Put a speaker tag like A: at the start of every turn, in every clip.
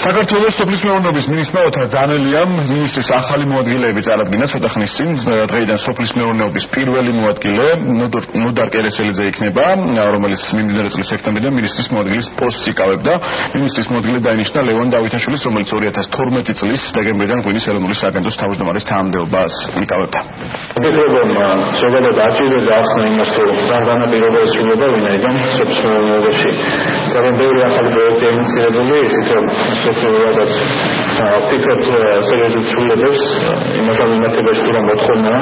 A: საქართველოს სოფლის მეურნეობის მინისტრმა ოთარ ძანელიამ მინისტრის ახალი მოადგილეები წარადგინა ცოტა ხნის წინ. დღეიდან სოფლის მეურნეობის პირველი მოადგილე ნოდარ კერესელიძე იქნება, რომელიც მიმდინარე წლის სექტემბრიდან მინისტრის მოადგილის პოსტს იკავებდა. მინისტრის მოადგილე დაინიშნა ლევან დავითაშვილის, რომელიც 2012 წლის დეკემბრიდან ღვინის ეროვნული სააგენტოს თავმჯდომარის თანამდებობას იკავებდა.
B: ზოგადად არჩევნებზე ახსნა იმას, რომ განაპირობა ესრულება ვინაიდან სოფლის მეურნეობაში ძალიან ბევრი ახალი პროექტი ინიციირებული, ისიც რომ სოფლიოდაც ვფიქრობ სერიოზულ ცვლილებებს იმასთან მიმართებაში, თუ რა მოთხოვნა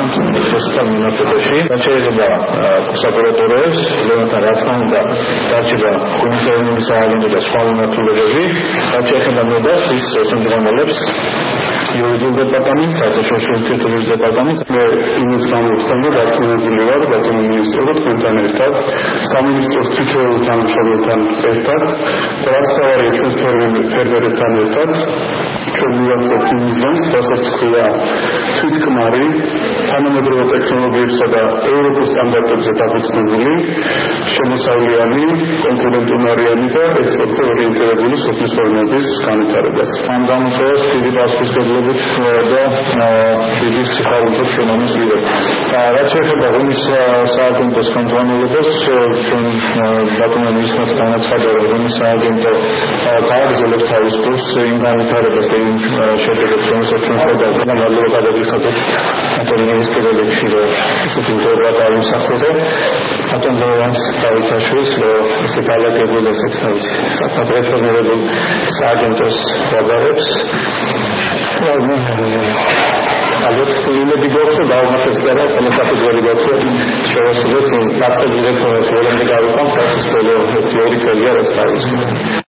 B: სოფლთან მიმართებაში. რაც შეიძლება საპროკუროროს, ლევანთან რა თქმა უნდა, დარჩება ღვინის ეროვნული სააგენტო და სხვა მიმართულებები, რაც შეეხება ნოდარს, ის შემდგომლებს იურიდიულ დეპარტამენტს, საერთაშორისო ურთიერთობების დეპარტამენტს. მე იმის გამოვხსენე, დარწმუნებული ვარ, ბატონო მინისტრო, თქვენთან ერთად, სამინისტროს თითოეულ თანამშრომელთან ერთად, და რაც თავარია ჩვენს ფერმერებთან ერთად, ჩვენ მივახცევთ იმისგანს, რასაც ქვია თვითქმარი, თანამედროვე ტექნოლოგიებსა და ევროპის სტანდარტებზე დაფუძნებული, შემოსავლიანი, კონკურენტუნარიანი და ექსპორტზე ორიენტირებული სოფლის მეურნეობის განვითარებას. ამ განვითარებას დიდი პასუხისმგებლობით და დიდი სიხარულით შენამის ვიღებ. რაც შეეხება ღვინის სააგენტოს ხელმძღვანელობას, ჩვენ ბატონო მინისტრს განაცხადა, რომ ღვინის სააგენტო გააგრძელებს თავის კურსს იმ განვითარებას და იმ შედეგებს, რომელსაც ჩვენ ხედავთ. მადლობა გადაგიხადოთ ბატონო მინისტრებში, რომ ისეთი ინტეგრა დაიმსახურა. ბატონო ლევან დავითაშვილს, რომ ისეთ ალაგებულ ესეთ საპატრიოტიზმებულ სააგენტოს ვაბარებს. ალბათ სულები გვაქვს და აღმოჩნდა და ყველაფერი გვაქვს შევასრულოთ დაწყებითი რეკომენდაციები გავიყავ სასწავლო თეორიულია რაც თავის